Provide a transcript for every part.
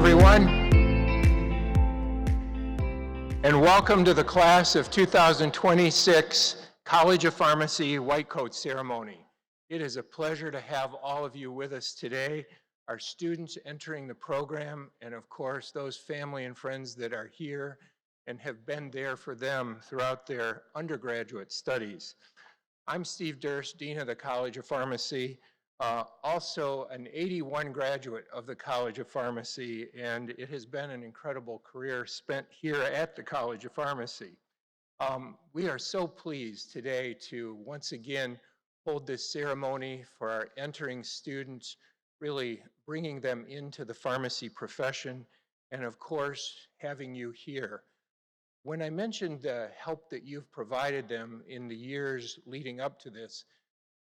everyone, and welcome to the class of 2026 College of Pharmacy White Coat Ceremony. It is a pleasure to have all of you with us today, our students entering the program, and of course, those family and friends that are here and have been there for them throughout their undergraduate studies. I'm Steve Durst, Dean of the College of Pharmacy, also an 81 graduate of the College of Pharmacy, and it has been an incredible career spent here at the College of Pharmacy. We are so pleased today to once again hold this ceremony for our entering students, really bringing them into the pharmacy profession, and of course, having you here. When I mentioned the help that you've provided them in the years leading up to this,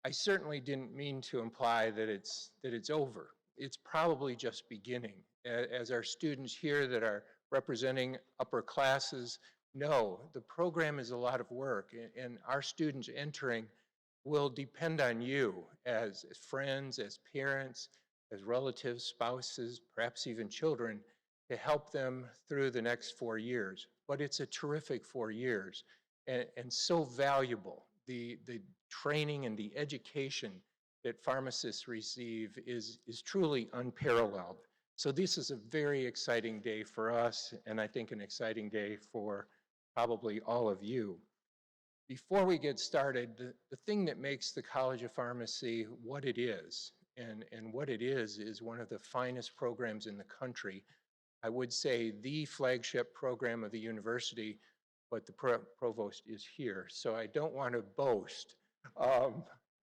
I certainly didn't mean to imply that it's over. It's probably just beginning. As our students here that are representing upper classes know, the program is a lot of work, and our students entering will depend on you as friends, as parents, as relatives, spouses, perhaps even children, to help them through the next 4 years. But it's a terrific 4 years and so valuable. The training and the education that pharmacists receive is truly unparalleled. So this is a very exciting day for us, and I think an exciting day for probably all of you. Before we get started, the thing that makes the College of Pharmacy what it is, and what it is one of the finest programs in the country. I would say the flagship program of the university, but the provost is here, so I don't want to boast.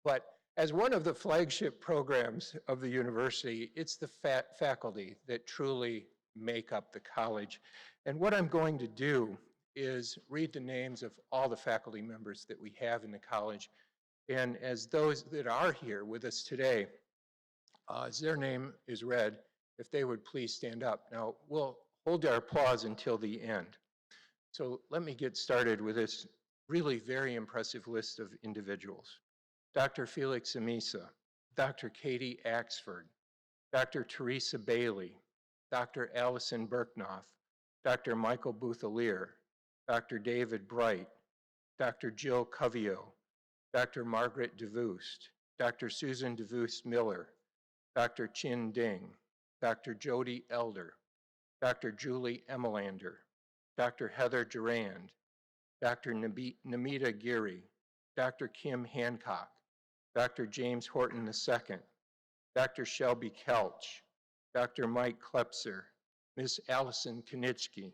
But as one of the flagship programs of the university, it's the faculty that truly make up the college. And what I'm going to do is read the names of all the faculty members that we have in the college. And as those that are here with us today, as their name is read, if they would please stand up. Now, we'll hold our applause until the end. So let me get started with this really very impressive list of individuals. Dr. Felix Amisa, Dr. Katie Axford, Dr. Teresa Bailey, Dr. Allison Berknoff, Dr. Michael Bouthalier, Dr. David Bright, Dr. Jill Covio, Dr. Margaret DeVoost, Dr. Susan DeVoost Miller, Dr. Chin Ding, Dr. Jody Elder, Dr. Julie Emelander, Dr. Heather Durand, Dr. Namita Giri, Dr. Kim Hancock, Dr. James Horton II, Dr. Shelby Kelch, Dr. Mike Klepser, Ms. Allison Konitsky,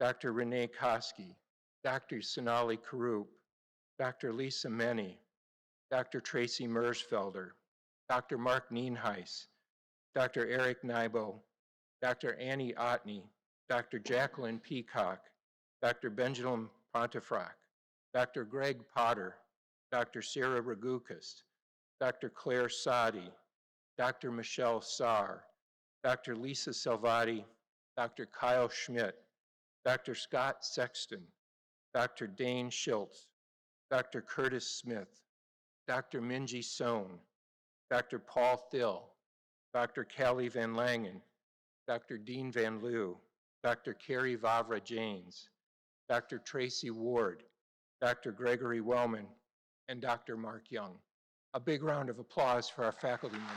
Dr. Renee Koski, Dr. Sonali Karup, Dr. Lisa Meny, Dr. Tracy Mersfelder, Dr. Mark Nienhuis, Dr. Eric Nybo, Dr. Annie Otney, Dr. Jacqueline Peacock, Dr. Benjamin Pontefract, Dr. Greg Potter, Dr. Sarah Ragukas, Dr. Claire Sadi, Dr. Michelle Saar, Dr. Lisa Salvati, Dr. Kyle Schmidt, Dr. Scott Sexton, Dr. Dane Schultz, Dr. Curtis Smith, Dr. Minji Sohn, Dr. Paul Thill, Dr. Callie Van Langen, Dr. Dean Van Loo, Dr. Carrie Vavra Janes, Dr. Tracy Ward, Dr. Gregory Wellman, and Dr. Mark Young. A big round of applause for our faculty members.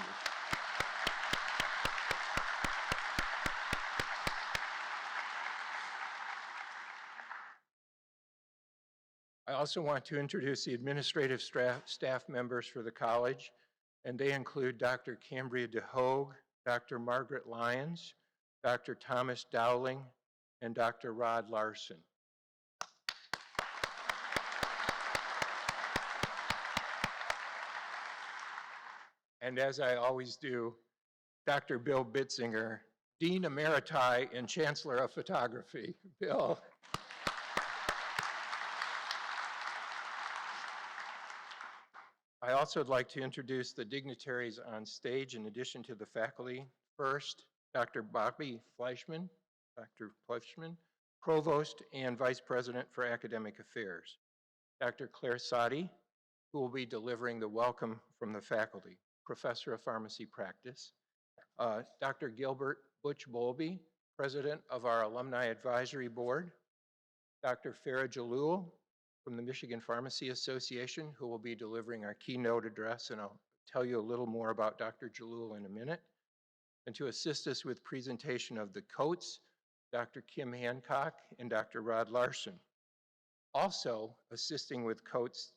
I also want to introduce the administrative staff members for the college, and they include Dr. Cambria DeHogue, Dr. Margaret Lyons, Dr. Thomas Dowling, and Dr. Rod Larson. And as I always do, Dr. Bill Bitzinger, Dean Emeriti and Chancellor of Photography. Bill. I also would like to introduce the dignitaries on stage in addition to the faculty. First, Dr. Bobby Fleischman, Provost and Vice President for Academic Affairs. Dr. Claire Sadi, who will be delivering the welcome from the faculty, Professor of Pharmacy Practice. Dr. Gilbert Butch Bowlby, President of our Alumni Advisory Board, Dr. Farah Jalul from the Michigan Pharmacy Association, who will be delivering our keynote address, and I'll tell you a little more about Dr. Jalul in a minute. And to assist us with presentation of the coats, Dr. Kim Hancock and Dr. Rod Larson. Also assisting with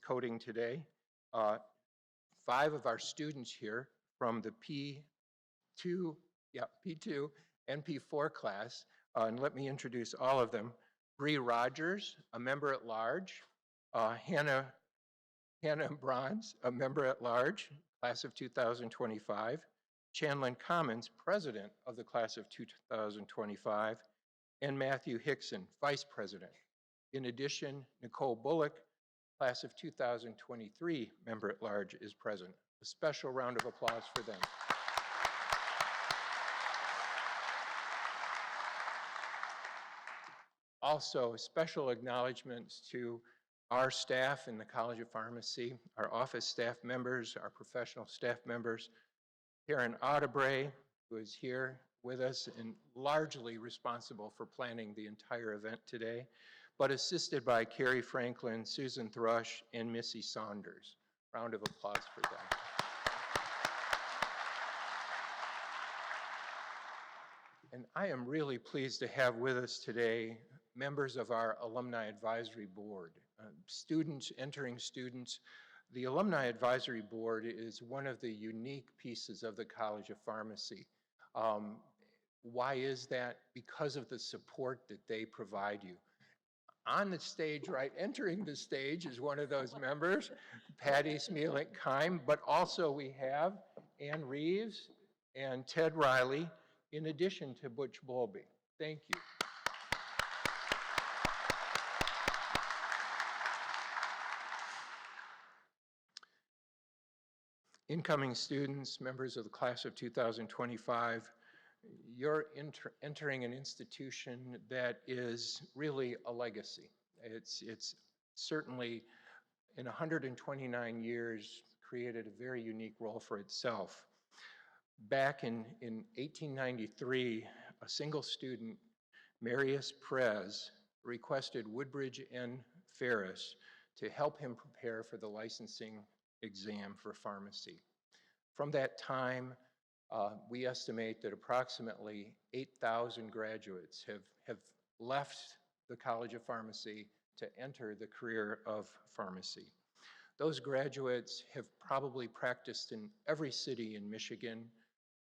coding today, 5 of our students here from the P2 and P4 class, and let me introduce all of them. Bree Rogers, a member at large, Hannah Bronze, a member at large, class of 2025, Chanlin Commons, president of the class of 2025, and Matthew Hickson, vice president. In addition, Nicole Bullock, class of 2023, member at large, is present. A special round of applause for them. Also, special acknowledgments to our staff in the College of Pharmacy, our office staff members, our professional staff members, Karen Audebray, who is here with us and largely responsible for planning the entire event today, but assisted by Carrie Franklin, Susan Thrush, and Missy Saunders. Round of applause for them. And I am really pleased to have with us today members of our Alumni Advisory Board. Entering students. The Alumni Advisory Board is one of the unique pieces of the College of Pharmacy. Why is that? Because of the support that they provide you. On the stage, right, entering the stage is one of those members, Patty Smielek-Keim, but also we have Ann Reeves and Ted Riley, in addition to Butch Bowlby. Thank you. Incoming students, members of the class of 2025, you're entering an institution that is really a legacy. It's certainly, in 129 years, created a very unique role for itself. Back in 1893, a single student, Marius Perez, requested Woodbridge and Ferris to help him prepare for the licensing exam for pharmacy. From that time, we estimate that approximately 8,000 graduates have left the College of Pharmacy to enter the career of pharmacy. Those graduates have probably practiced in every city in Michigan,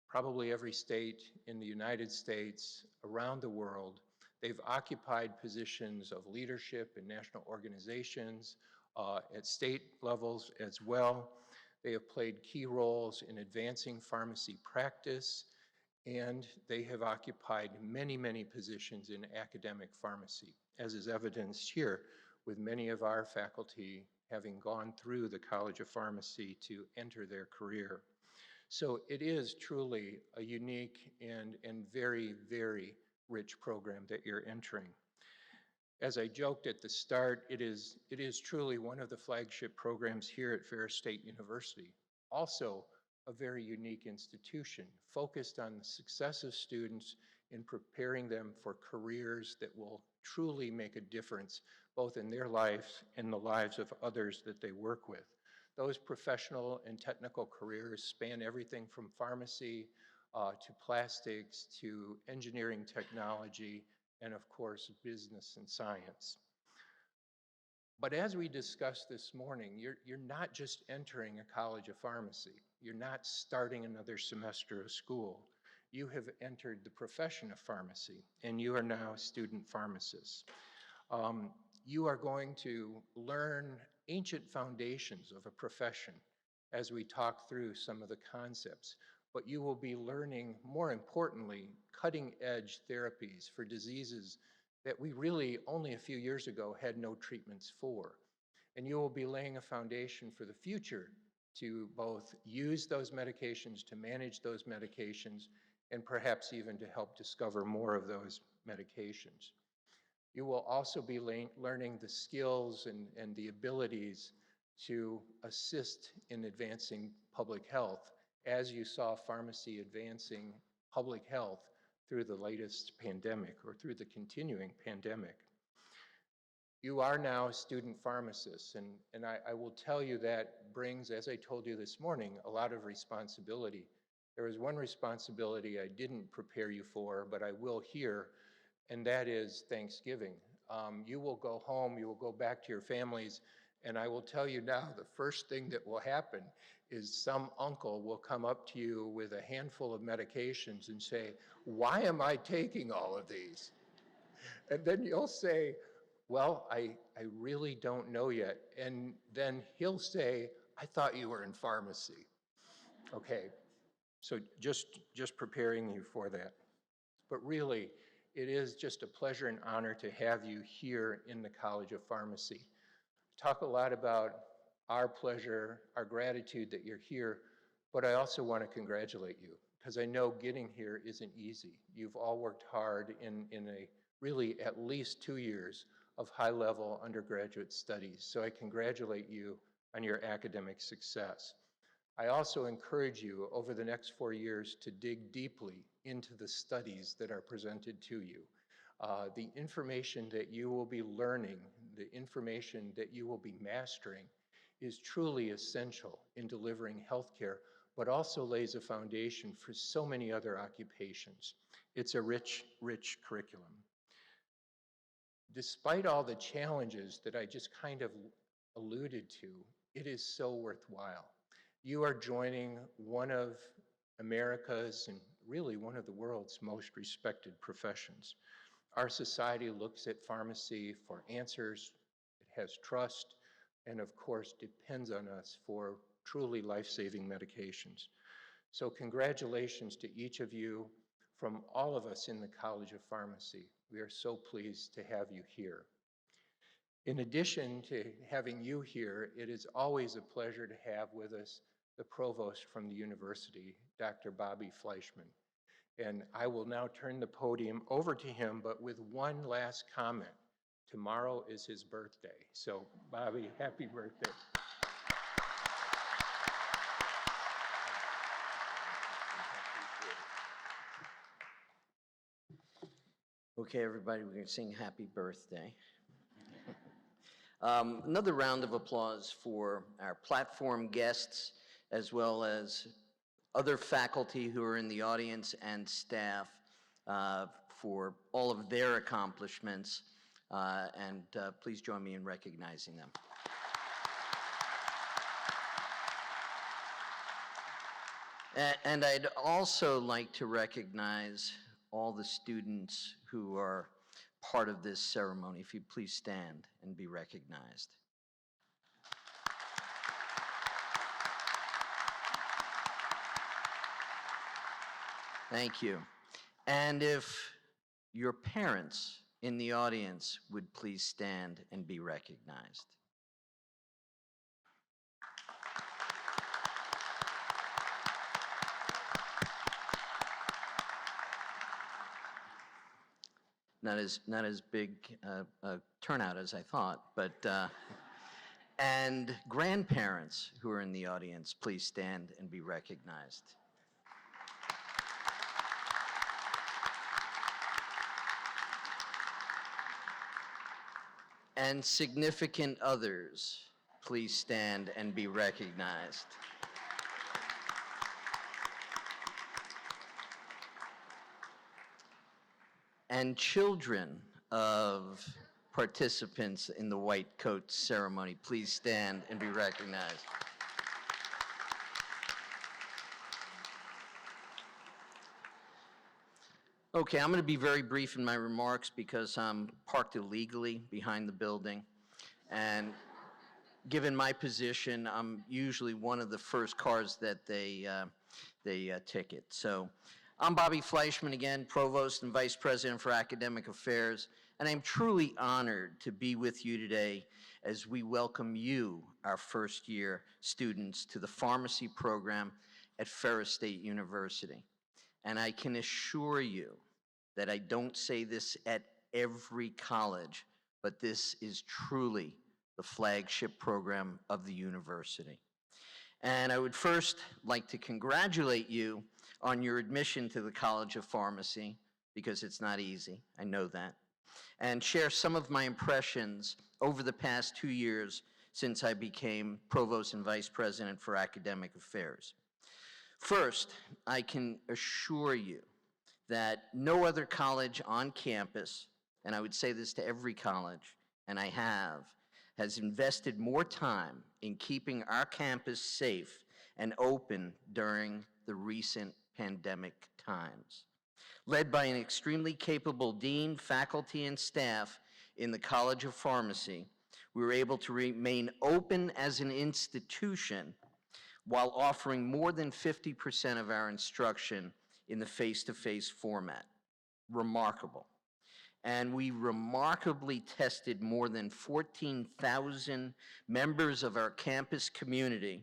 probably every state in the United States, around the world. They've occupied positions of leadership in national organizations, at state levels as well. They have played key roles in advancing pharmacy practice, and they have occupied many, many positions in academic pharmacy, as is evidenced here with many of our faculty having gone through the College of Pharmacy to enter their career. So it is truly a unique and very, very rich program that you're entering. As I joked at the start, it is truly one of the flagship programs here at Ferris State University. Also a very unique institution focused on the success of students in preparing them for careers that will truly make a difference both in their lives and the lives of others that they work with. Those professional and technical careers span everything from pharmacy to plastics to engineering technology, and of course, business and science. But as we discussed this morning, you're not just entering a College of Pharmacy. You're not starting another semester of school. You have entered the profession of pharmacy, and you are now student pharmacists. You are going to learn ancient foundations of a profession as we talk through some of the concepts, but you will be learning, more importantly, cutting-edge therapies for diseases that we really only a few years ago had no treatments for. And you will be laying a foundation for the future to both use those medications, to manage those medications, and perhaps even to help discover more of those medications. You will also be learning the skills and the abilities to assist in advancing public health, as you saw pharmacy advancing public health through the latest pandemic or through the continuing pandemic. You are now student pharmacists, and I will tell you that brings, as I told you this morning, a lot of responsibility. There is one responsibility I didn't prepare you for, but I will here, and that is Thanksgiving. You will go home, you will go back to your families, and I will tell you now, the first thing that will happen is some uncle will come up to you with a handful of medications and say, "Why am I taking all of these?" And then you'll say, "Well, I really don't know yet." And then he'll say, "I thought you were in pharmacy." Okay, so just preparing you for that. But really, it is just a pleasure and honor to have you here in the College of Pharmacy. Talk a lot about our pleasure, our gratitude that you're here, but I also want to congratulate you because I know getting here isn't easy. You've all worked hard in a really at least 2 years of high-level undergraduate studies. So I congratulate you on your academic success. I also encourage you over the next 4 years to dig deeply into the studies that are presented to you. The information that you will be learning, the information that you will be mastering is truly essential in delivering healthcare, but also lays a foundation for so many other occupations. It's a rich, rich curriculum. Despite all the challenges that I just kind of alluded to, it is so worthwhile. You are joining one of America's and really one of the world's most respected professions. Our society looks at pharmacy for answers, it has trust, and of course depends on us for truly life-saving medications. So congratulations to each of you from all of us in the College of Pharmacy. We are so pleased to have you here. In addition to having you here, it is always a pleasure to have with us the Provost from the university, Dr. Bobby Fleischman. And I will now turn the podium over to him, but with one last comment. Tomorrow is his birthday. So Bobby, happy birthday. Okay, everybody, we're going to sing happy birthday. Another round of applause for our platform guests, as well as other faculty who are in the audience and staff for all of their accomplishments. And please join me in recognizing them. And I'd also like to recognize all the students who are part of this ceremony. If you'd please stand and be recognized. Thank you. And if your parents in the audience would please stand and be recognized. Not as big a turnout as I thought, but and grandparents who are in the audience, please stand and be recognized. And significant others, please stand and be recognized. And children of participants in the white coat ceremony, please stand and be recognized. Okay, I'm going to be very brief in my remarks because I'm parked illegally behind the building. And given my position, I'm usually one of the first cars that they ticket. So I'm Bobby Fleischman again, Provost and Vice President for Academic Affairs, and I'm truly honored to be with you today as we welcome you, our first-year students, to the pharmacy program at Ferris State University. And I can assure you that I don't say this at every college, but this is truly the flagship program of the university. And I would first like to congratulate you on your admission to the College of Pharmacy, because it's not easy, I know that, and share some of my impressions over the past 2 years since I became Provost and Vice President for Academic Affairs. First, I can assure you that no other college on campus, and I would say this to every college, and I have, has invested more time in keeping our campus safe and open during the recent pandemic times. Led by an extremely capable dean, faculty, and staff in the College of Pharmacy, we were able to remain open as an institution while offering more than 50% of our instruction in the face-to-face format. Remarkable. And we remarkably tested more than 14,000 members of our campus community,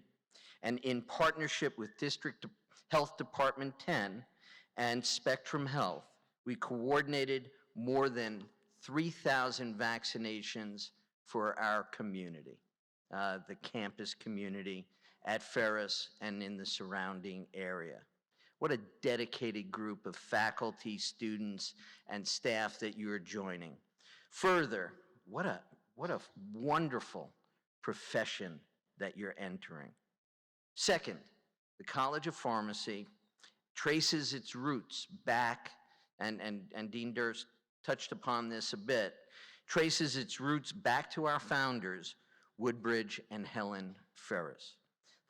and in partnership with District Health Department 10 and Spectrum Health, we coordinated more than 3,000 vaccinations for our community, the campus community at Ferris and in the surrounding area. What a dedicated group of faculty, students, and staff that you are joining. Further, what a wonderful profession that you're entering. Second, the College of Pharmacy traces its roots back, and Dean Durst touched upon this a bit, traces its roots back to our founders, Woodbridge and Helen Ferris.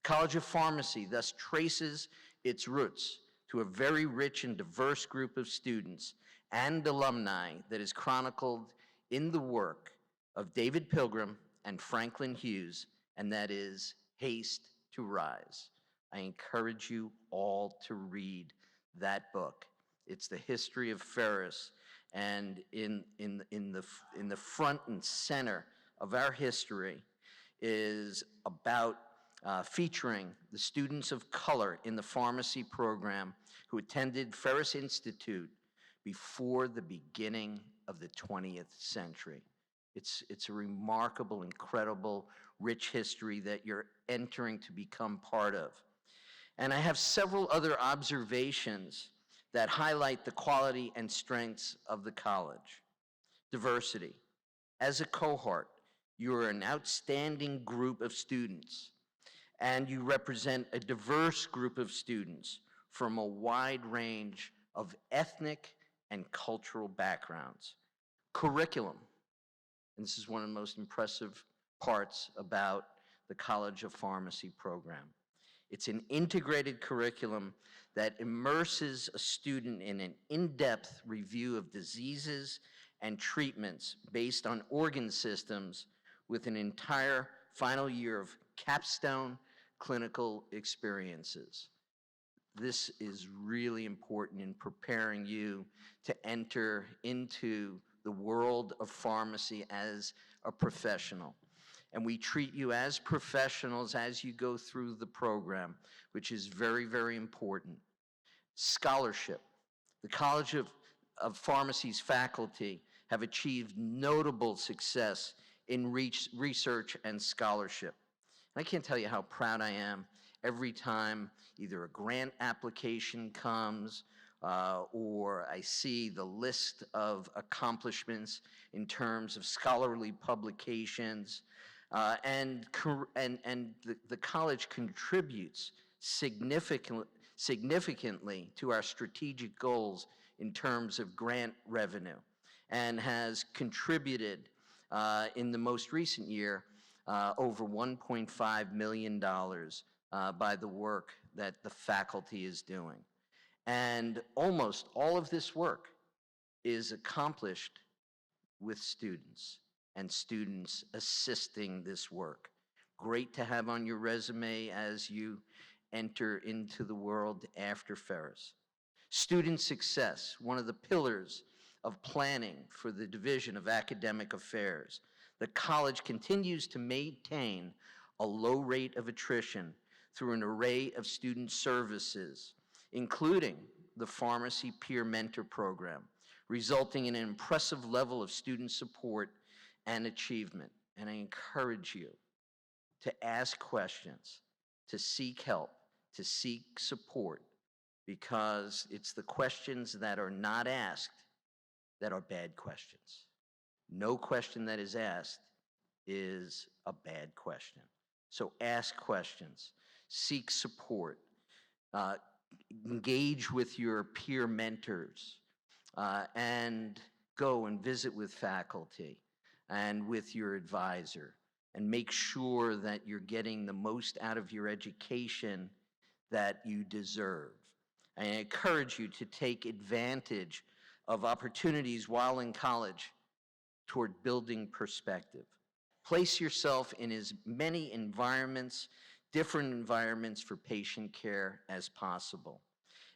College of Pharmacy thus traces its roots to a very rich and diverse group of students and alumni that is chronicled in the work of David Pilgrim and Franklin Hughes, and that is Haste to Rise. I encourage you all to read that book. It's the history of Ferris, and in the front and center of our history is about featuring the students of color in the pharmacy program who attended Ferris Institute before the beginning of the 20th century. It's a remarkable, incredible, rich history that you're entering to become part of. And I have several other observations that highlight the quality and strengths of the college. Diversity. As a cohort, you are an outstanding group of students, and you represent a diverse group of students from a wide range of ethnic and cultural backgrounds. Curriculum, and this is one of the most impressive parts about the College of Pharmacy program. It's an integrated curriculum that immerses a student in an in-depth review of diseases and treatments based on organ systems, with an entire final year of capstone clinical experiences. This is really important in preparing you to enter into the world of pharmacy as a professional. And we treat you as professionals as you go through the program, which is very, very important. Scholarship. The College of Pharmacy's faculty have achieved notable success in research and scholarship. And I can't tell you how proud I am every time either a grant application comes or I see the list of accomplishments in terms of scholarly publications. And the college contributes significantly to our strategic goals in terms of grant revenue, and has contributed in the most recent year over $1.5 million by the work that the faculty is doing. And almost all of this work is accomplished with students, and students assisting this work. Great to have on your resume as you enter into the world after Ferris. Student success, one of the pillars of planning for the Division of Academic Affairs. The college continues to maintain a low rate of attrition through an array of student services, including the Pharmacy Peer Mentor Program, resulting in an impressive level of student support and achievement. And I encourage you to ask questions, to seek help, to seek support, because it's the questions that are not asked that are bad questions. No question that is asked is a bad question. So ask questions, seek support, uh, engage with your peer mentors, and go and visit with faculty and with your advisor, and make sure that you're getting the most out of your education that you deserve. I encourage you to take advantage of opportunities while in college toward building perspective. Place yourself in as many environments, different environments for patient care as possible.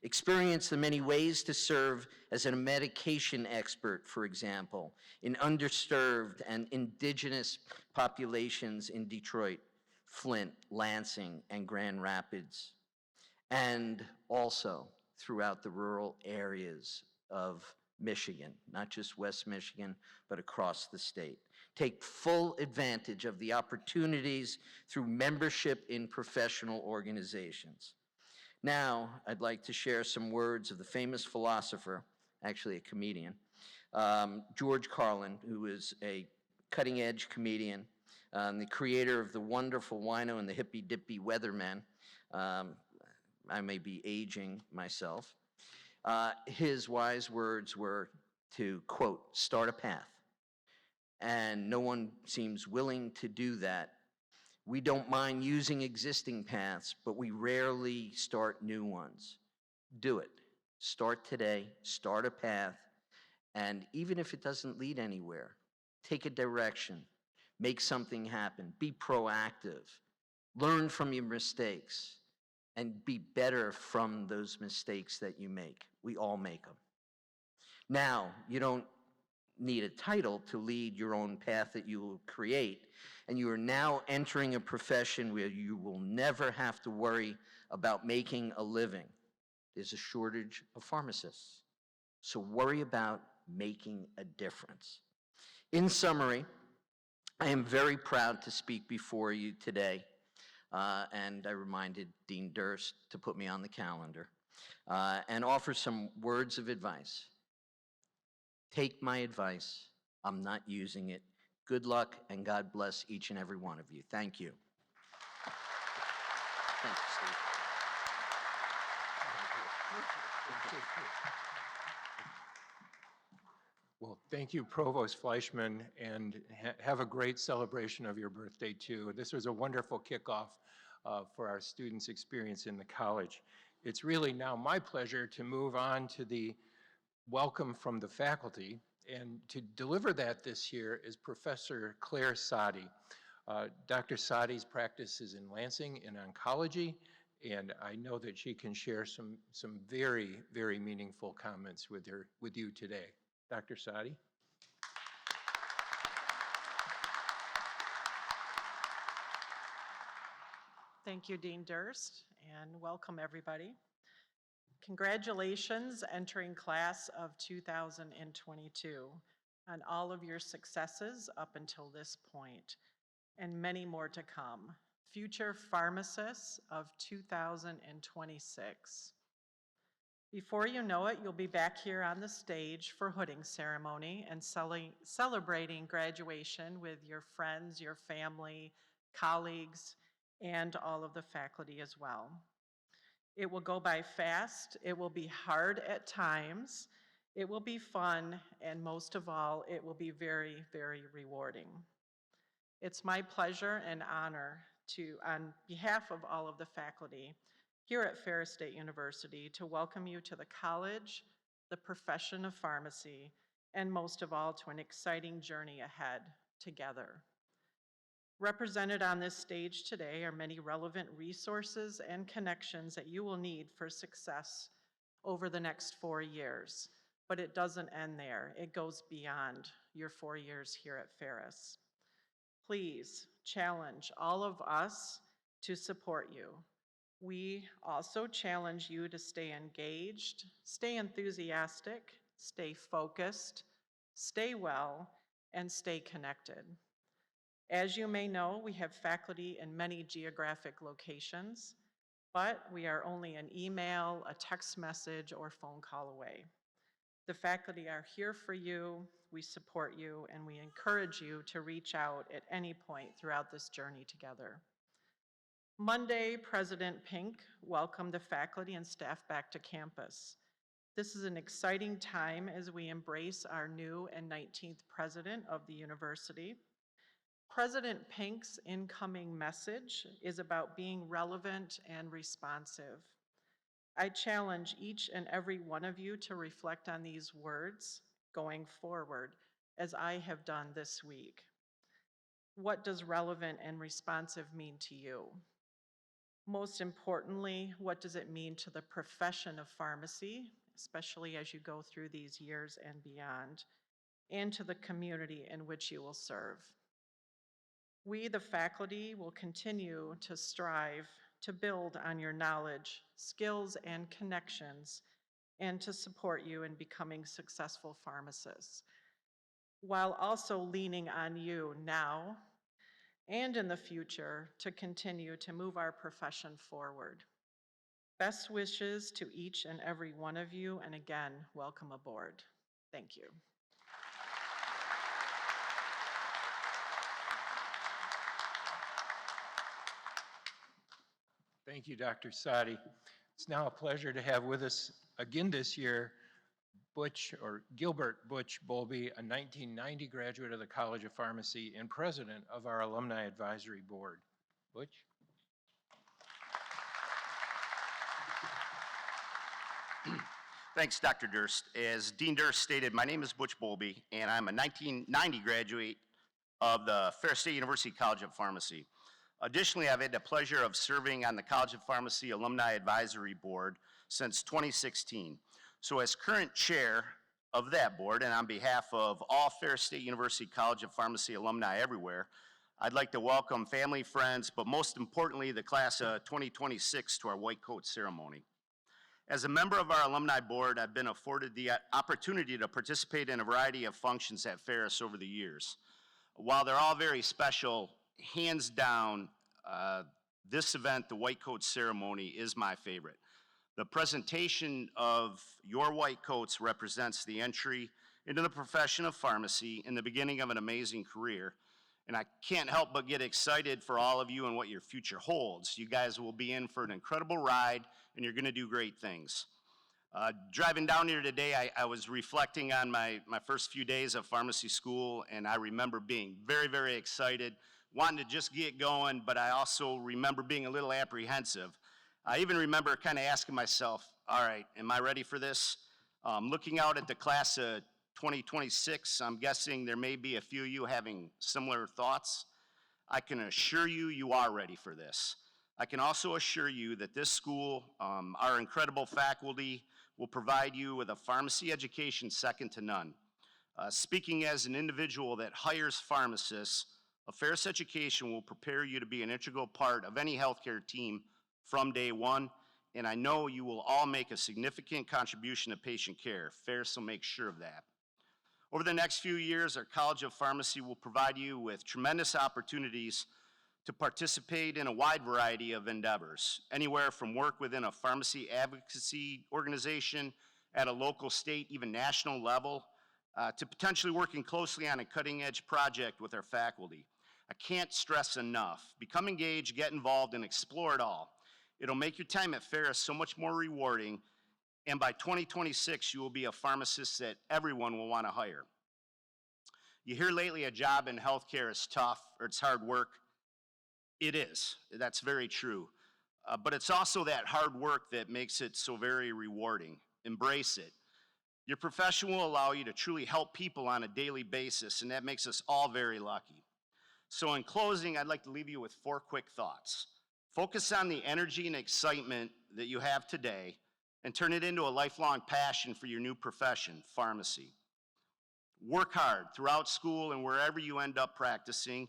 Experience the many ways to serve as a medication expert, for example, in underserved and indigenous populations in Detroit, Flint, Lansing, and Grand Rapids, and also throughout the rural areas of Michigan, not just West Michigan, but across the state. Take full advantage of the opportunities through membership in professional organizations. Now, I'd like to share some words of the famous philosopher, actually a comedian, George Carlin, who is a cutting-edge comedian, the creator of the wonderful Wino and the Hippy Dippy Weatherman. I may be aging myself. His wise words were to, quote, start a path. And no one seems willing to do that. We don't mind using existing paths, but we rarely start new ones. Do it. Start today, start a path, and even if it doesn't lead anywhere, take a direction, make something happen, be proactive, learn from your mistakes, and be better from those mistakes that you make. We all make them. Now, you don't need a title to lead your own path that you will create, and you are now entering a profession where you will never have to worry about making a living. There's a shortage of pharmacists, so worry about making a difference. In summary, I am very proud to speak before you today, and I reminded Dean Durst to put me on the calendar, and offer some words of advice. Take my advice. I'm not using it. Good luck, and God bless each and every one of you. Thank you. Thank you, Steve. Well, thank you, Provost Fleischman, and have a great celebration of your birthday, too. This was a wonderful kickoff for our students' experience in the college. It's really now my pleasure to move on to the welcome from the faculty, and to deliver that this year is Professor Claire Sadi. Dr. Sadi's practice is in Lansing in oncology, and I know that she can share some very, very meaningful comments with you today. Dr. Sadi. Thank you, Dean Durst, and welcome everybody. Congratulations entering class of 2022 on all of your successes up until this point, and many more to come. Future pharmacists of 2026. Before you know it, you'll be back here on the stage for hooding ceremony and celebrating graduation with your friends, your family, colleagues, and all of the faculty as well. It will go by fast, it will be hard at times, it will be fun, and most of all, it will be very, very rewarding. It's my pleasure and honor to, on behalf of all of the faculty here at Ferris State University, to welcome you to the college, the profession of pharmacy, and most of all, to an exciting journey ahead together. Represented on this stage today are many relevant resources and connections that you will need for success over the next 4 years. But it doesn't end there. It goes beyond your 4 years here at Ferris. Please challenge all of us to support you. We also challenge you to stay engaged, stay enthusiastic, stay focused, stay well, and stay connected. As you may know, we have faculty in many geographic locations, but we are only an email, a text message, or phone call away. The faculty are here for you, we support you, and we encourage you to reach out at any point throughout this journey together. Monday, President Pink welcomed the faculty and staff back to campus. This is an exciting time as we embrace our new and 19th president of the university. President Pink's incoming message is about being relevant and responsive. I challenge each and every one of you to reflect on these words going forward, as I have done this week. What does relevant and responsive mean to you? Most importantly, what does it mean to the profession of pharmacy, especially as you go through these years and beyond, and to the community in which you will serve? We, the faculty, will continue to strive to build on your knowledge, skills, and connections, and to support you in becoming successful pharmacists, while also leaning on you now and in the future to continue to move our profession forward. Best wishes to each and every one of you, and again, welcome aboard. Thank you. Thank you, Dr. Sadi. It's now a pleasure to have with us again this year Gilbert Butch Bowlby, a 1990 graduate of the College of Pharmacy and president of our Alumni Advisory Board. Butch? Thanks, Dr. Durst. As Dean Durst stated, my name is Butch Bowlby, and I'm a 1990 graduate of the Ferris State University College of Pharmacy. Additionally, I've had the pleasure of serving on the College of Pharmacy Alumni Advisory Board since 2016. So as current chair of that board, and on behalf of all Ferris State University College of Pharmacy alumni everywhere, I'd like to welcome family, friends, but most importantly, the class of 2026 to our white coat ceremony. As a member of our alumni board, I've been afforded the opportunity to participate in a variety of functions at Ferris over the years. While they're all very special, hands down, this event, the white coat ceremony, is my favorite. The presentation of your white coats represents the entry into the profession of pharmacy and the beginning of an amazing career. And I can't help but get excited for all of you and what your future holds. You guys will be in for an incredible ride, and you're gonna do great things. Driving down here today, I was reflecting on my first few days of pharmacy school, and I remember being very, very excited, wanting to just get going, but I also remember being a little apprehensive. I even remember kind of asking myself, all right, am I ready for this? Looking out at the class of 2026, I'm guessing there may be a few of you having similar thoughts. I can assure you, you are ready for this. I can also assure you that this school, our incredible faculty, will provide you with a pharmacy education second to none. Speaking as an individual that hires pharmacists, a Ferris education will prepare you to be an integral part of any healthcare team from day one, and I know you will all make a significant contribution to patient care. Ferris will make sure of that. Over the next few years, our College of Pharmacy will provide you with tremendous opportunities to participate in a wide variety of endeavors, anywhere from work within a pharmacy advocacy organization at a local, state, even national level, to potentially working closely on a cutting-edge project with our faculty. I can't stress enough, become engaged, get involved, and explore it all. It'll make your time at Ferris so much more rewarding, and by 2026, you will be a pharmacist that everyone will want to hire. You hear lately a job in healthcare is tough, or it's hard work. It is, that's very true. But it's also that hard work that makes it so very rewarding. Embrace it. Your profession will allow you to truly help people on a daily basis, and that makes us all very lucky. So in closing, I'd like to leave you with 4 quick thoughts. Focus on the energy and excitement that you have today and turn it into a lifelong passion for your new profession, pharmacy. Work hard throughout school and wherever you end up practicing.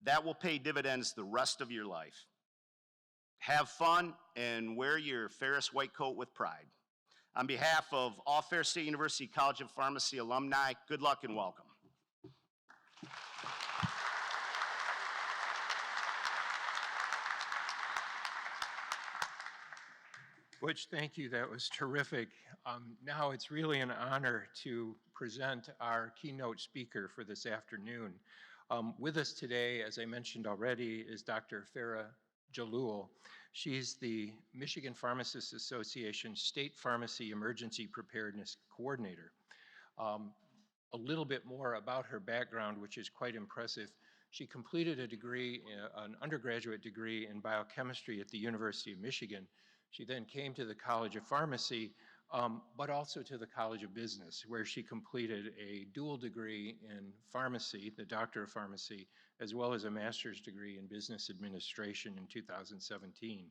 That will pay dividends the rest of your life. Have fun and wear your Ferris white coat with pride. On behalf of all Ferris State University College of Pharmacy alumni, good luck and welcome. Butch, thank you. That was terrific. Now it's really an honor to present our keynote speaker for this afternoon. With us today, as I mentioned already, is Dr. Farah Jalul. She's the Michigan Pharmacists Association State Pharmacy Emergency Preparedness Coordinator. A little bit more about her background, which is quite impressive. She completed a degree, an undergraduate degree in biochemistry at the University of Michigan. She then came to the College of Pharmacy, but also to the College of Business, where she completed a dual degree in pharmacy, the Doctor of Pharmacy, as well as a master's degree in business administration in 2017.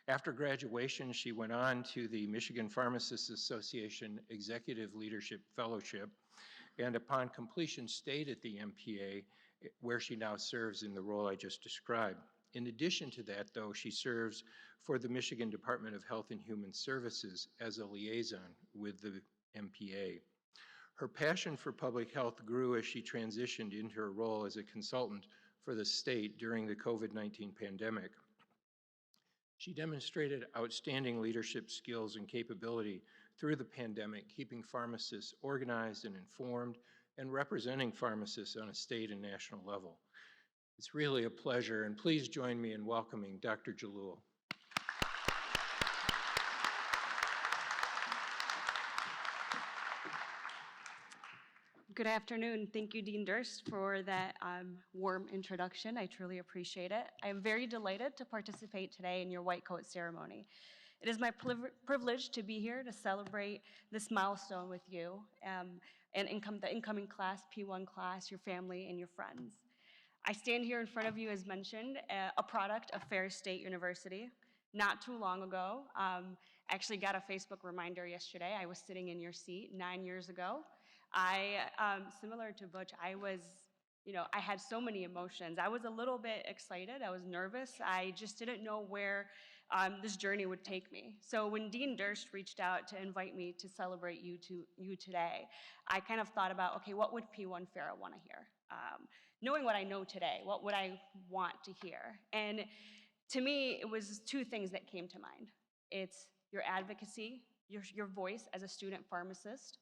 After graduation, she went on to the Michigan Pharmacists Association Executive Leadership Fellowship, and upon completion stayed at the MPA, where she now serves in the role I just described. In addition to that, though, she serves for the Michigan Department of Health and Human Services as a liaison with the MPA. Her passion for public health grew as she transitioned into her role as a consultant for the state during the COVID-19 pandemic. She demonstrated outstanding leadership skills and capability through the pandemic, keeping pharmacists organized and informed and representing pharmacists on a state and national level. It's really a pleasure, and please join me in welcoming Dr. Jalul. Good afternoon. Thank you, Dean Durst, for that warm introduction. I truly appreciate it. I am very delighted to participate today in your white coat ceremony. It is my privilege to be here to celebrate this milestone with you and the incoming class, P1 class, your family, and your friends. I stand here in front of you, as mentioned, a product of Ferris State University. Not too long ago, actually got a Facebook reminder yesterday. I was sitting in your seat 9 years ago. Similar to Butch, I had so many emotions. I was a little bit excited. I was nervous. I just didn't know where this journey would take me. So when Dean Durst reached out to invite me to celebrate you today, I kind of thought about, okay, what would P1 Farah want to hear? Knowing what I know today, what would I want to hear? And to me, it was two things that came to mind. It's your advocacy, your voice as a student pharmacist,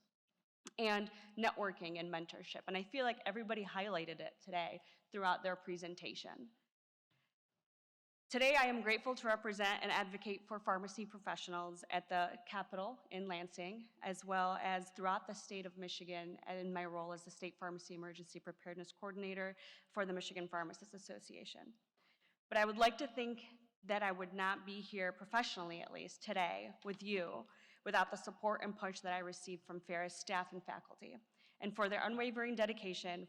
and networking and mentorship. And I feel like everybody highlighted it today throughout their presentation. Today, I am grateful to represent and advocate for pharmacy professionals at the Capitol in Lansing, as well as throughout the state of Michigan in my role as the State Pharmacy Emergency Preparedness Coordinator for the Michigan Pharmacists Association. But I would like to think that I would not be here professionally, at least today, with you, without the support and push that I received from Ferris staff and faculty, and for their unwavering dedication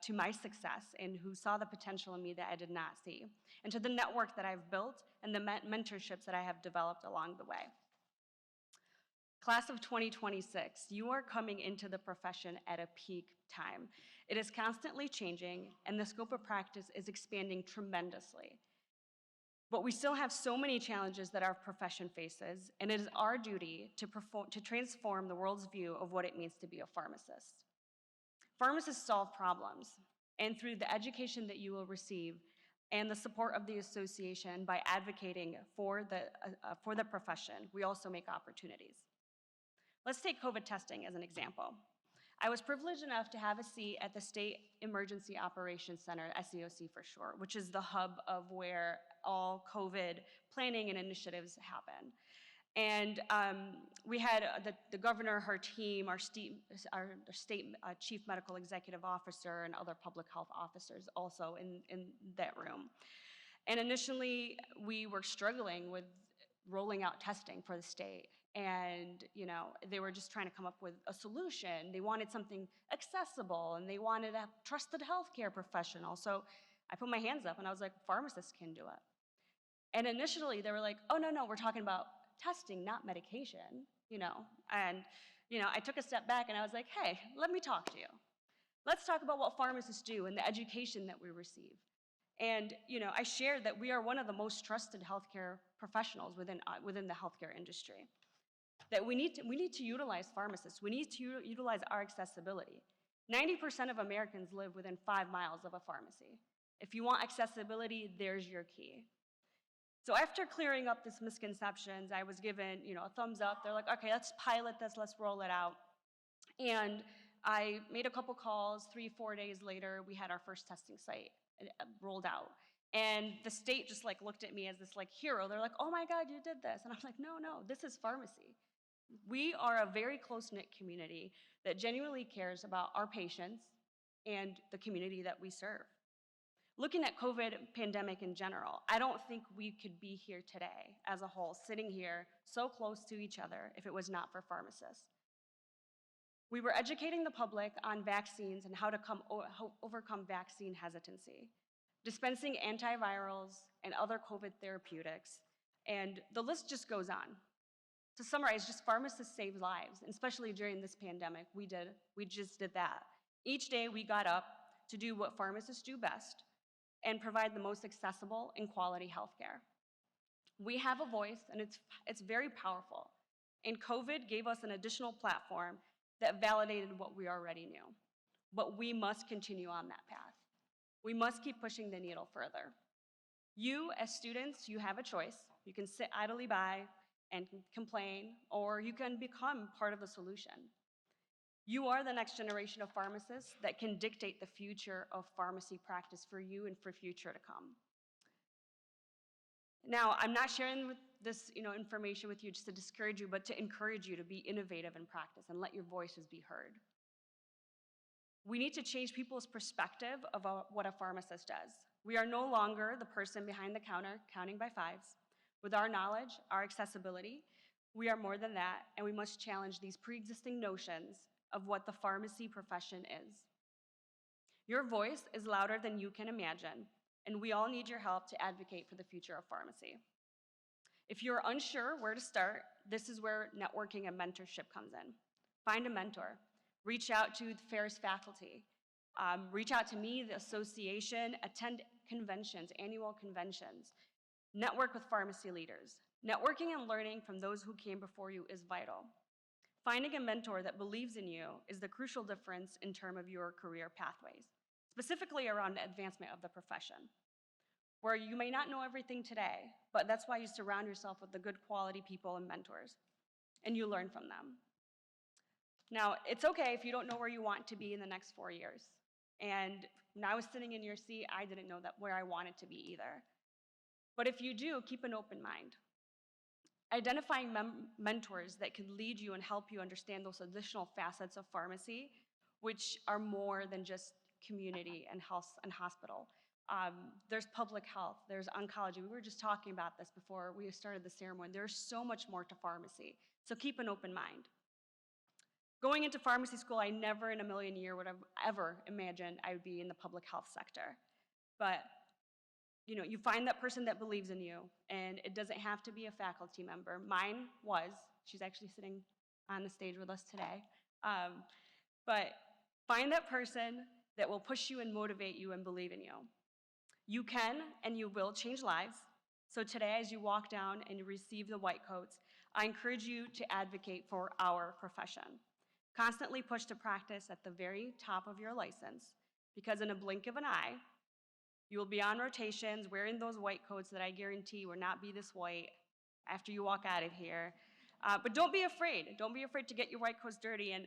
to my success and who saw the potential in me that I did not see, and to the network that I've built and the mentorships that I have developed along the way. Class of 2026, you are coming into the profession at a peak time. It is constantly changing, and the scope of practice is expanding tremendously. But we still have so many challenges that our profession faces, and it is our duty to transform the world's view of what it means to be a pharmacist. Pharmacists solve problems, and through the education that you will receive and the support of the association by advocating for the profession, we also make opportunities. Let's take COVID testing as an example. I was privileged enough to have a seat at the State Emergency Operations Center, SEOC for short, which is the hub of where all COVID planning and initiatives happen. And we had the governor, her team, our state chief medical executive officer, and other public health officers also in that room. And initially, we were struggling with rolling out testing for the state. And they were just trying to come up with a solution. They wanted something accessible, and they wanted a trusted healthcare professional. So I put my hands up, and I was like, pharmacists can do it. And initially, they were like, oh, no, we're talking about testing, not medication, And, I took a step back, and I was like, hey, let me talk to you. Let's talk about what pharmacists do and the education that we receive. And, I shared that we are one of the most trusted healthcare professionals within the healthcare industry. That we need to utilize pharmacists. We need to utilize our accessibility. 90% of Americans live within 5 miles of a pharmacy. If you want accessibility, there's your key. So after clearing up this misconceptions, I was given, a thumbs up. They're like, okay, let's pilot this, let's roll it out. And I made a couple calls. 3-4 days later, we had our first testing site rolled out. And the state just looked at me as this hero. They're like, oh my God, you did this. And I'm like, no, this is pharmacy. We are a very close-knit community that genuinely cares about our patients and the community that we serve. Looking at COVID pandemic in general, I don't think we could be here today as a whole, sitting here so close to each other if it was not for pharmacists. We were educating the public on vaccines and how to overcome vaccine hesitancy, dispensing antivirals and other COVID therapeutics, and the list just goes on. To summarize, just pharmacists save lives, and especially during this pandemic, we just did that. Each day we got up to do what pharmacists do best and provide the most accessible and quality healthcare. We have a voice, and it's very powerful. And COVID gave us an additional platform that validated what we already knew. But we must continue on that path. We must keep pushing the needle further. You, as students, you have a choice. You can sit idly by and complain, or you can become part of the solution. You are the next generation of pharmacists that can dictate the future of pharmacy practice for you and for future to come. Now, I'm not sharing this information with you just to discourage you, but to encourage you to be innovative in practice and let your voices be heard. We need to change people's perspective of what a pharmacist does. We are no longer the person behind the counter counting by fives. With our knowledge, our accessibility, we are more than that, and we must challenge these pre-existing notions of what the pharmacy profession is. Your voice is louder than you can imagine, and we all need your help to advocate for the future of pharmacy. If you're unsure where to start, this is where networking and mentorship comes in. Find a mentor. Reach out to the Ferris faculty. Reach out to me, the association, attend conventions, annual conventions. Network with pharmacy leaders. Networking and learning from those who came before you is vital. Finding a mentor that believes in you is the crucial difference in terms of your career pathways, specifically around the advancement of the profession, where you may not know everything today, but that's why you surround yourself with the good quality people and mentors, and you learn from them. Now, it's okay if you don't know where you want to be in the next 4 years. And when I was sitting in your seat, I didn't know where I wanted to be either. But if you do, keep an open mind. Identifying mentors that can lead you and help you understand those additional facets of pharmacy, which are more than just community and health and hospital. There's public health, there's oncology. We were just talking about this before we started the ceremony. There's so much more to pharmacy, so keep an open mind. Going into pharmacy school, I never in a million years would have ever imagined I would be in the public health sector. But you find that person that believes in you, and it doesn't have to be a faculty member. Mine was. She's actually sitting on the stage with us today. But find that person that will push you and motivate you and believe in you. You can and you will change lives. So today, as you walk down and you receive the white coats, I encourage you to advocate for our profession. Constantly push to practice at the very top of your license, because in a blink of an eye, you will be on rotations wearing those white coats that I guarantee will not be this white after you walk out of here. But don't be afraid. Don't be afraid to get your white coats dirty. And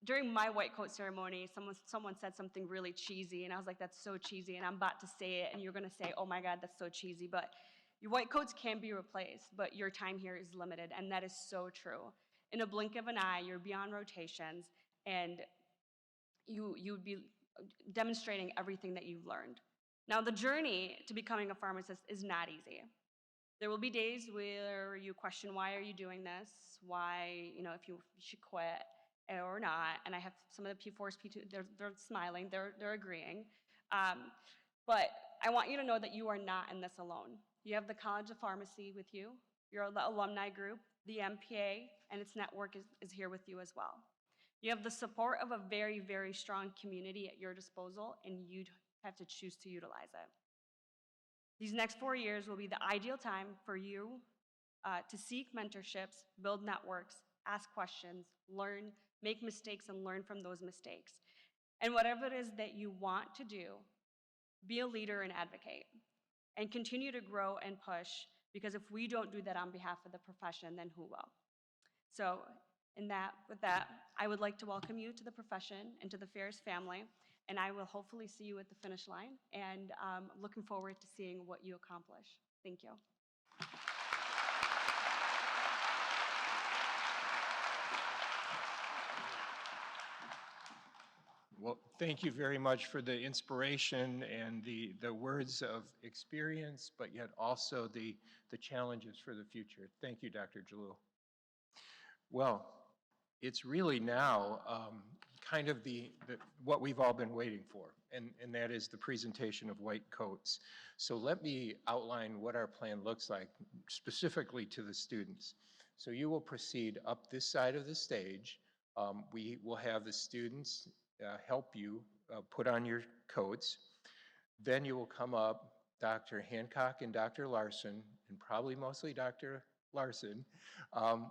during my white coat ceremony, someone said something really cheesy, and I was like, that's so cheesy, and I'm about to say it, and you're gonna say, oh my God, that's so cheesy. But your white coats can be replaced, but your time here is limited, and that is so true. In a blink of an eye, you're beyond rotations, and you'd be demonstrating everything that you've learned. Now, the journey to becoming a pharmacist is not easy. There will be days where you question, why are you doing this? Why, if you should quit or not. And I have some of the P4s, P2, they're smiling, they're agreeing. But I want you to know that you are not in this alone. You have the College of Pharmacy with you, your alumni group, the MPA, and its network is here with you as well. You have the support of a very, very strong community at your disposal, and you'd have to choose to utilize it. These next 4 years will be the ideal time for you to seek mentorships, build networks, ask questions, learn, make mistakes, and learn from those mistakes. And whatever it is that you want to do, be a leader and advocate. and continue to grow and push, because if we don't do that on behalf of the profession, then who will? So with that, I would like to welcome you to the profession and to the Ferris family, and I will hopefully see you at the finish line, and looking forward to seeing what you accomplish. Thank you. Well, thank you very much for the inspiration and the words of experience, but yet also the challenges for the future. Thank you, Dr. Jalou. Well, it's really now kind of what we've all been waiting for, and that is the presentation of white coats. So let me outline what our plan looks like specifically to the students. So you will proceed up this side of the stage. We will have the students help you put on your coats. Then you will come up, Dr. Hancock and Dr. Larson, and probably mostly Dr. Larson,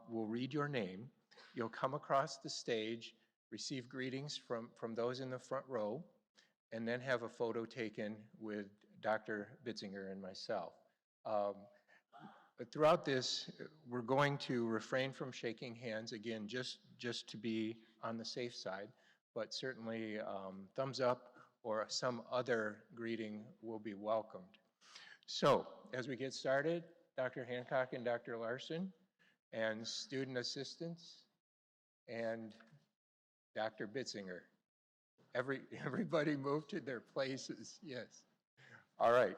will read your name. You'll come across the stage, receive greetings from those in the front row, and then have a photo taken with Dr. Bitzinger and myself. Throughout this, we're going to refrain from shaking hands, again, just to be on the safe side, but certainly thumbs up or some other greeting will be welcomed. So, as we get started, Dr. Hancock and Dr. Larson, and student assistants, and Dr. Bitzinger. Everybody move to their places, yes. All right.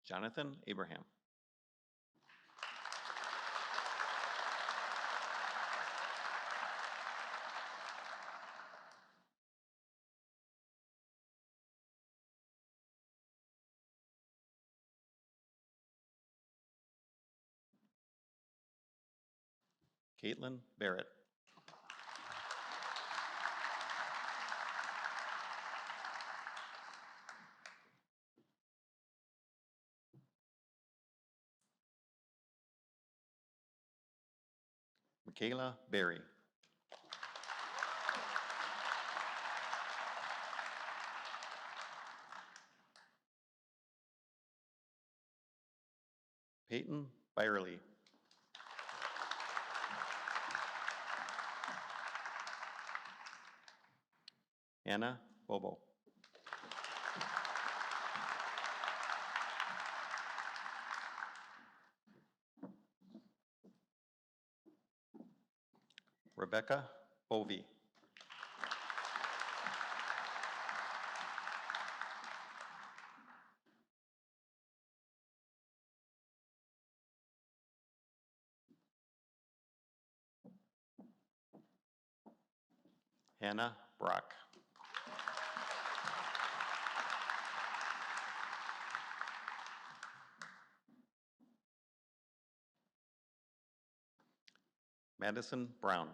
Jonathan Abraham. Caitlin Barrett. Michaela Berry. Peyton Byerly. Anna Bobo. Rebecca Bovey. Hannah Brock. Madison Brown.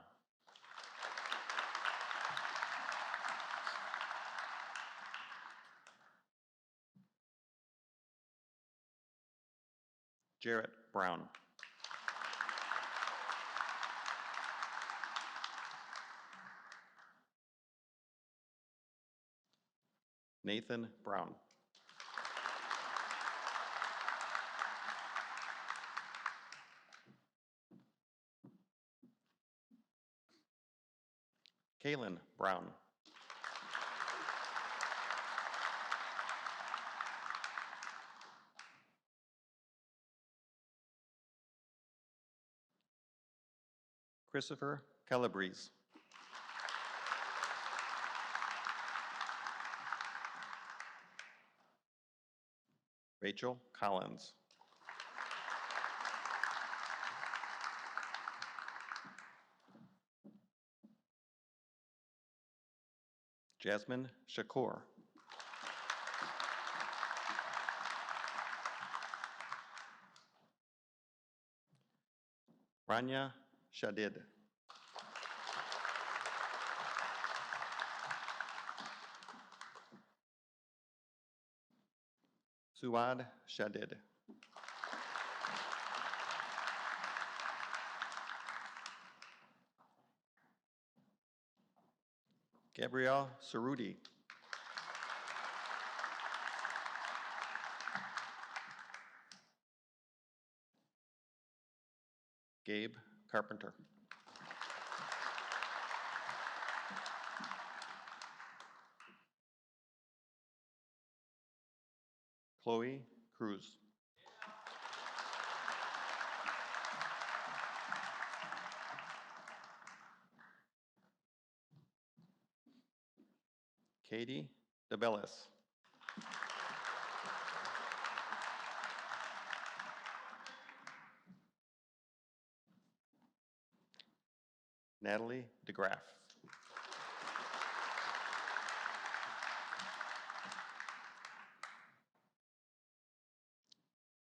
Jarrett Brown. Nathan Brown. Kaylin Brown. Christopher Calabrese. Rachel Collins. Jasmine Shakur. Rania Shadid. Suad Shadid. Gabrielle Cerruti. Gabe Carpenter. Chloe Cruz. Katie DeBellis. Natalie DeGraff.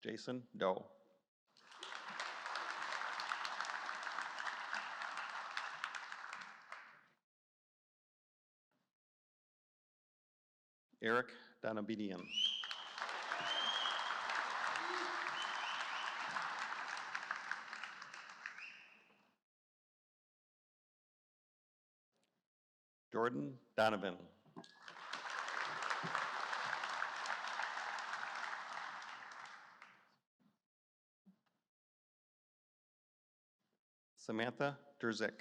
Jason Doe. Eric Donabedian. Jordan Donovan. Samantha Derzick.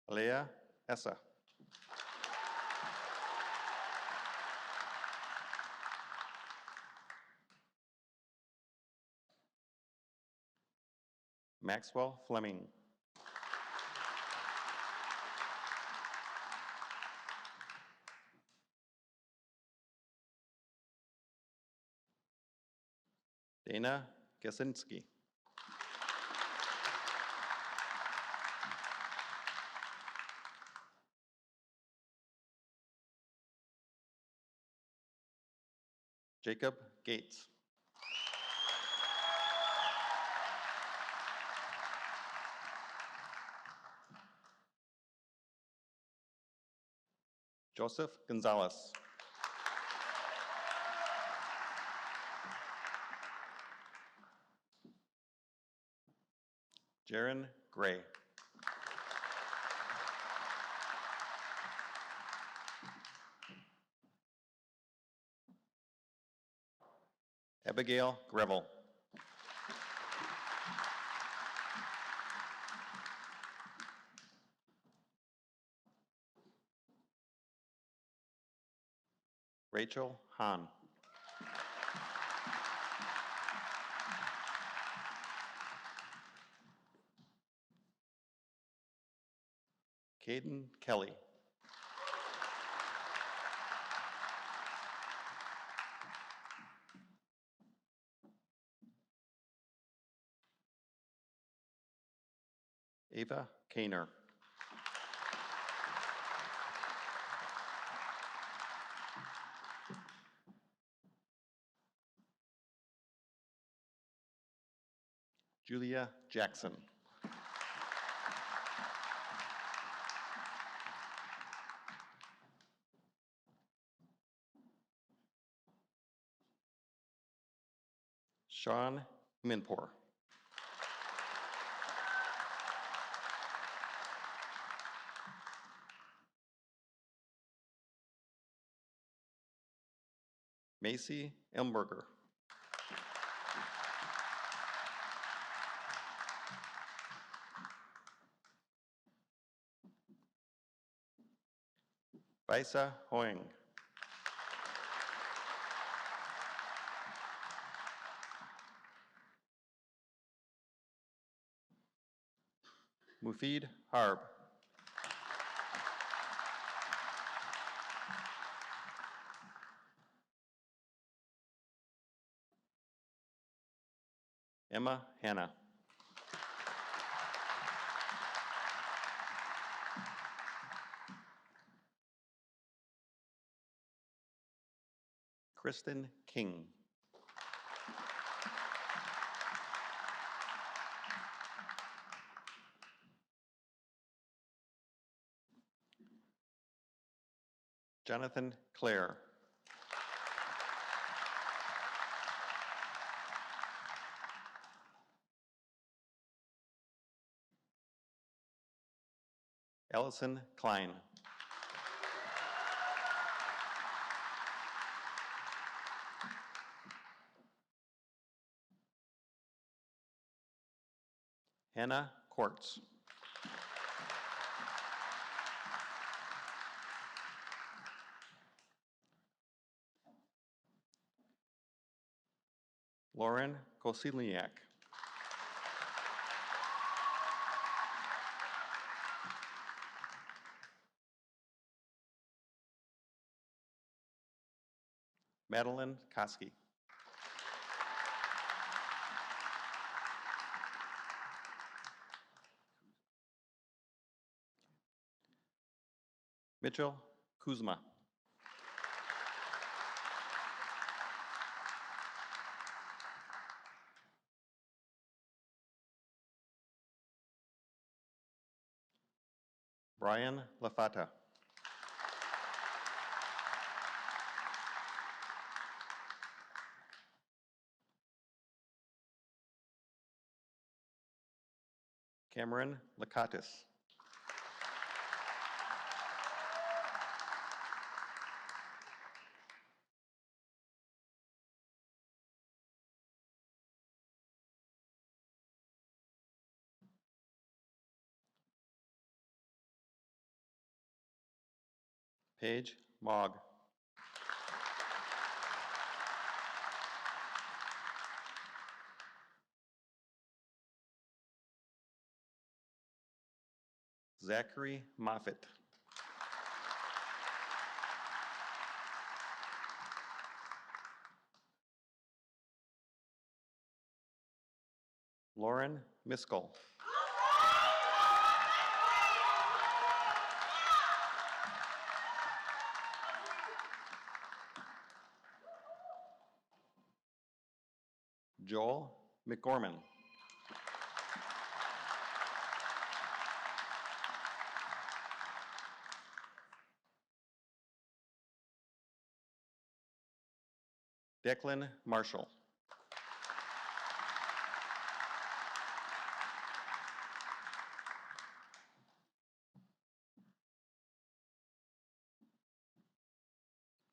Alea Essa. Maxwell Fleming. Dana Gasinski. Jacob Gates. Joseph Gonzalez. Jaron Gray. Abigail Grevel. Rachel Hahn. Caden Kelly. Ava Kaner. Julia Jackson. Sean Minpour. Macy Elmberger. Visa Hoing. Mufid Harb. Emma Hanna. Kristen King. Jonathan Clare. Allison Klein. Hannah Quartz. Lauren Kosiliak. Madeline Koski. Mitchell Kuzma. Brian Lafata. Cameron Lakatis. Paige Mogg. Zachary Moffitt. Lauren Miskell. Joel McGorman. Declan Marshall.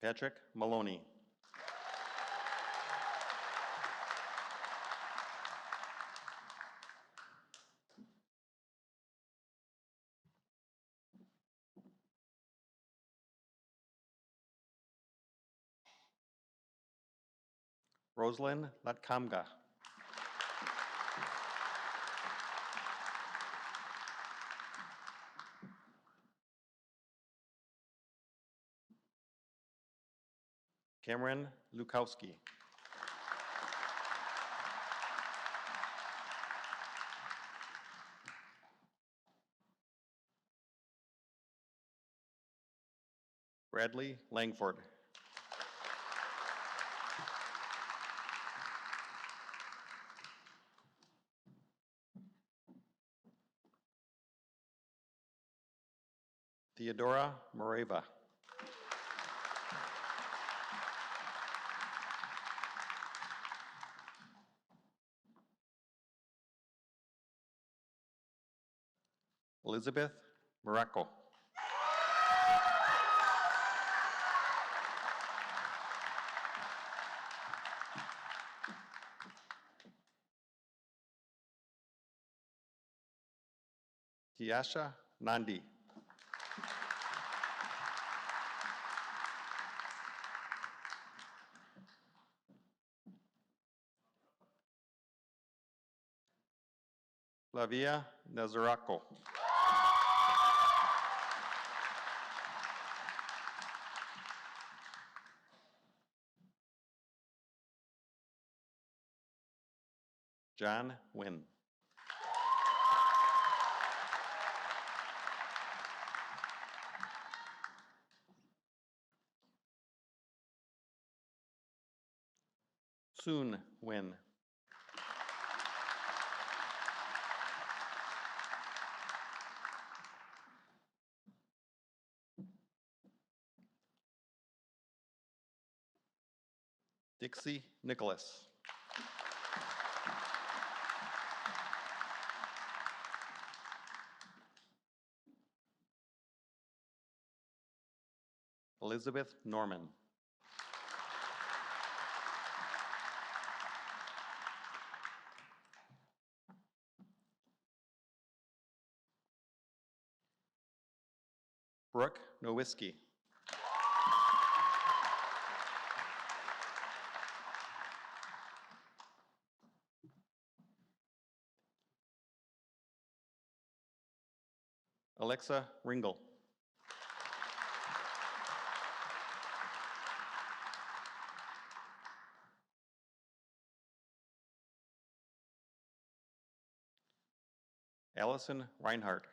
Patrick Maloney. Rosalind Latkamga. Cameron Lukowski. Bradley Langford. Theodora Moreva. Elizabeth Morocco. Kiasha Nandi. Flavia Nazaraco. John Wynn. Soon Win. Dixie Nicholas. Elizabeth Norman. Brooke Nowitzki. Alexa Ringel. Allison Reinhardt.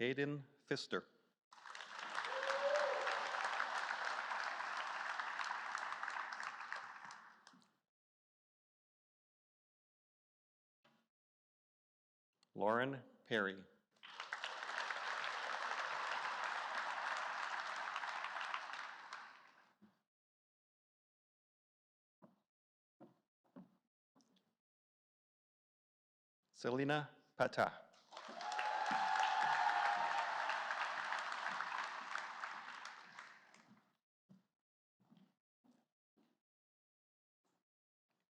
Hayden Pfister. Lauren Perry. Selena Pata.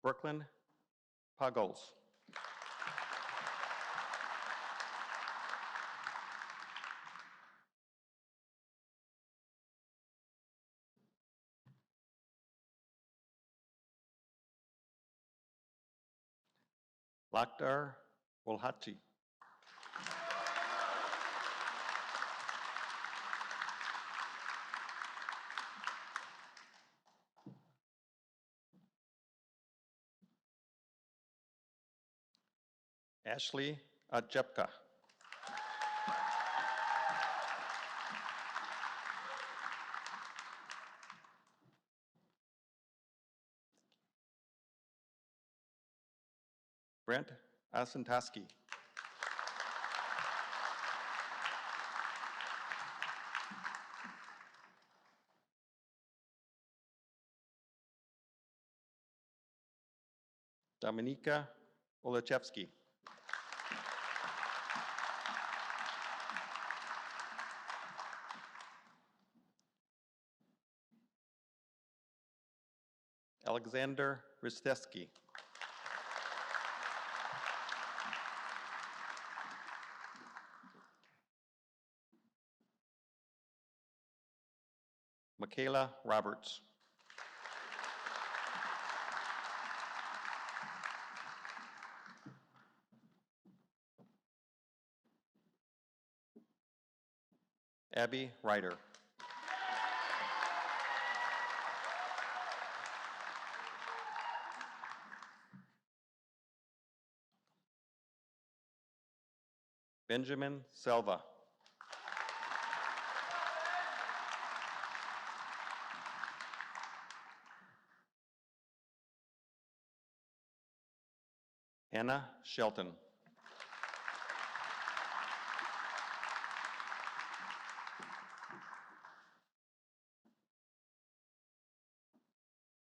Brooklyn Pagos. Lakhdar Wolhati. Ashley Adjepka. Brent Asantaski. Dominika Olachevsky. Alexander Risteski. Michaela Roberts. Abby Ryder. Benjamin Selva. Hannah Shelton.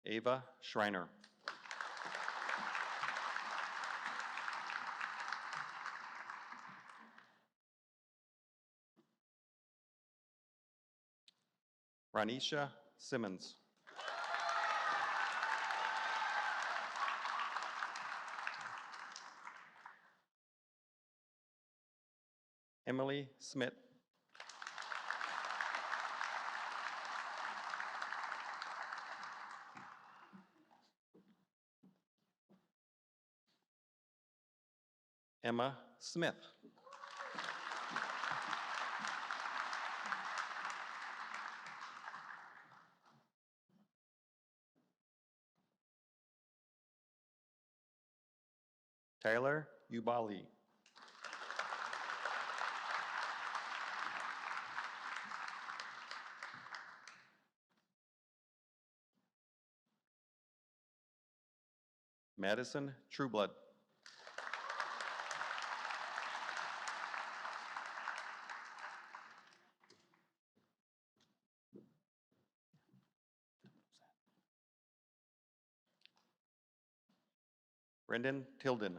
Ava Schreiner. Ranisha Simmons. Emily Smith. Emma Smith. Tyler Ubali. Madison Trueblood. Brendan Tilden.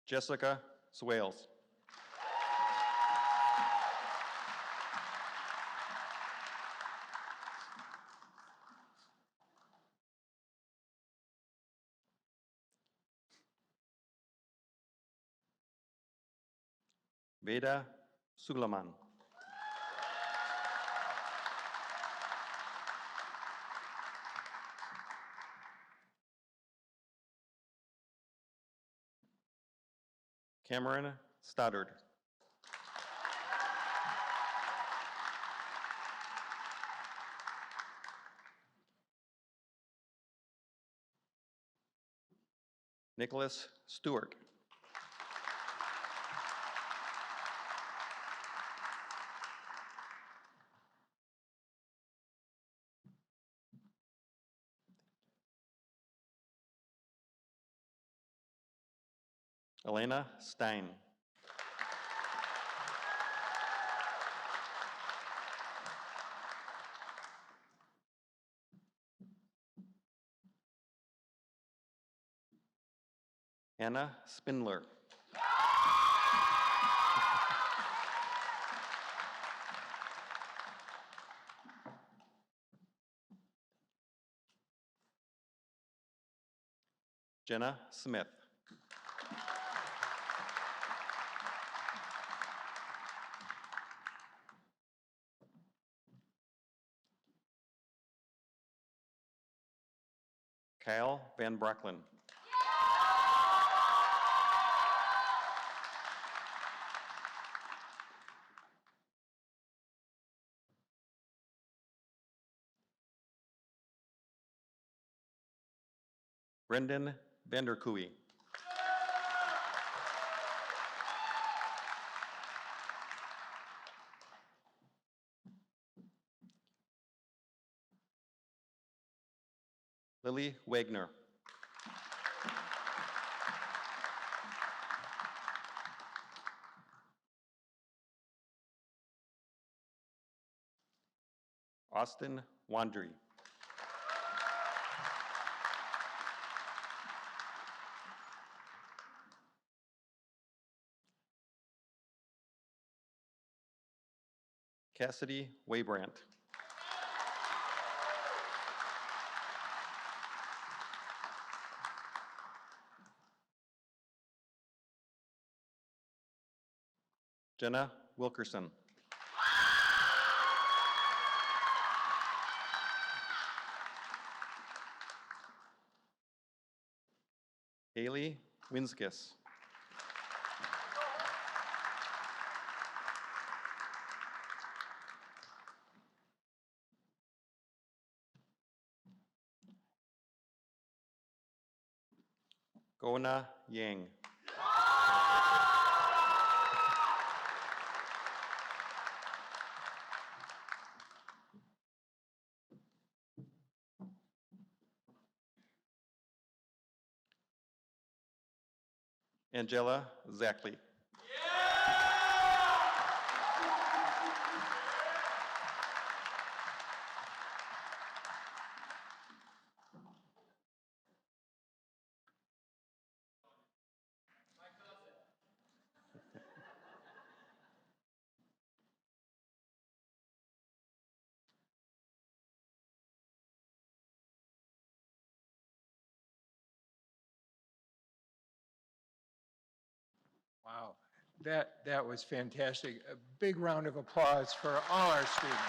Jessica Swales. Veda Sulaman. Cameron Stoddard. Nicholas Stewart. Elena Stein. Anna Spindler. Jenna Smith. Kyle Van Brocklin. Brendan Vanderkooy. Lily Wagner. Austin Wandry. Cassidy Waybrandt. Jenna Wilkerson. Haley Winskis. Gona Yang. Angela Zackley. Wow, that was fantastic. A big round of applause for all our students.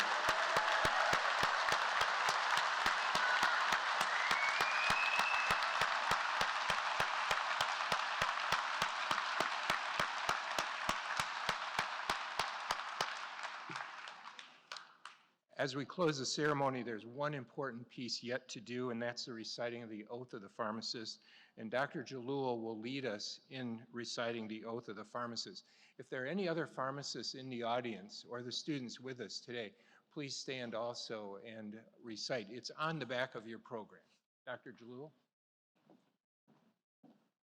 As we close the ceremony, there's one important piece yet to do, and that's the reciting of the oath of the pharmacist. And Dr. Jalul will lead us in reciting the oath of the pharmacist. If there are any other pharmacists in the audience or the students with us today, please stand also and recite. It's on the back of your program. Dr. Jalul?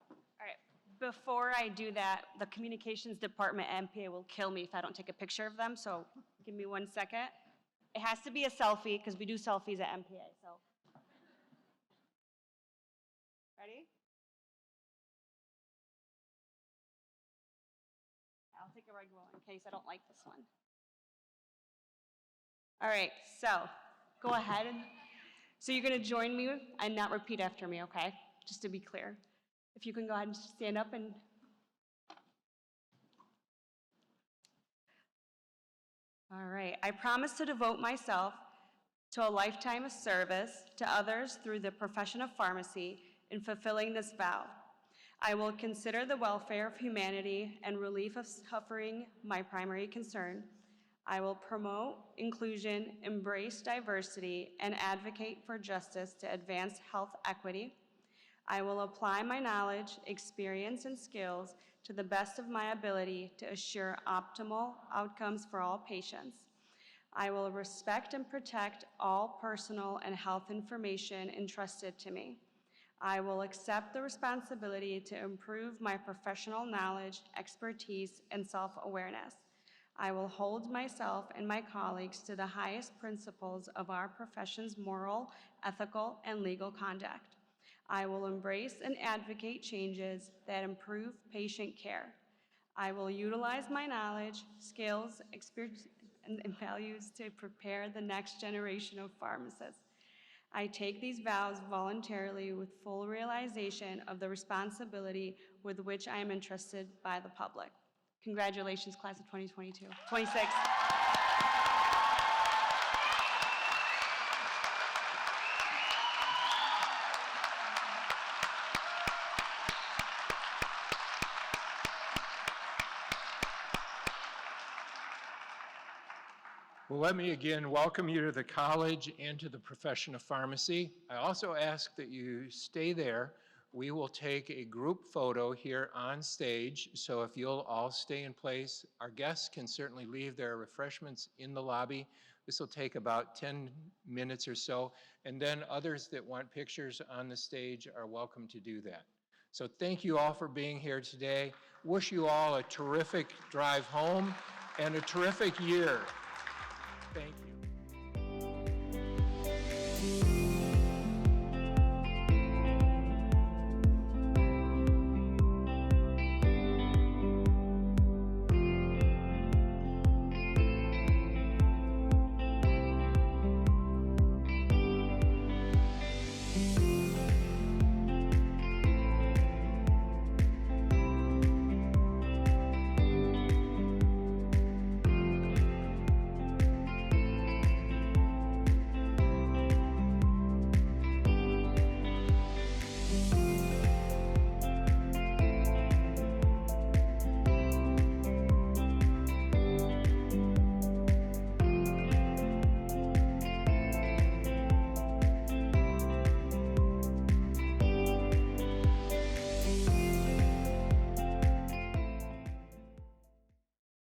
All right, before I do that, the communications department at MPA will kill me if I don't take a picture of them, so give me 1 second. It has to be a selfie, because we do selfies at MPA, so. Ready? I'll take a regular one in case I don't like this one. All right, so go ahead. So you're going to join me and not repeat after me, okay? Just to be clear. If you can go ahead and stand up and. All right, I promise to devote myself to a lifetime of service to others through the profession of pharmacy in fulfilling this vow. I will consider the welfare of humanity and relief of suffering my primary concern. I will promote inclusion, embrace diversity, and advocate for justice to advance health equity. I will apply my knowledge, experience, and skills to the best of my ability to assure optimal outcomes for all patients. I will respect and protect all personal and health information entrusted to me. I will accept the responsibility to improve my professional knowledge, expertise, and self-awareness. I will hold myself and my colleagues to the highest principles of our profession's moral, ethical, and legal conduct. I will embrace and advocate changes that improve patient care. I will utilize my knowledge, skills, experience, and values to prepare the next generation of pharmacists. I take these vows voluntarily with full realization of the responsibility with which I am entrusted by the public. Congratulations, class of 2022, 26. Well, let me again welcome you to the college and to the profession of pharmacy. I also ask that you stay there. We will take a group photo here on stage, so if you'll all stay in place, our guests can certainly leave their refreshments in the lobby. This will take about 10 minutes or so, and then others that want pictures on the stage are welcome to do that. So thank you all for being here today. Wish you all a terrific drive home and a terrific year. Thank you.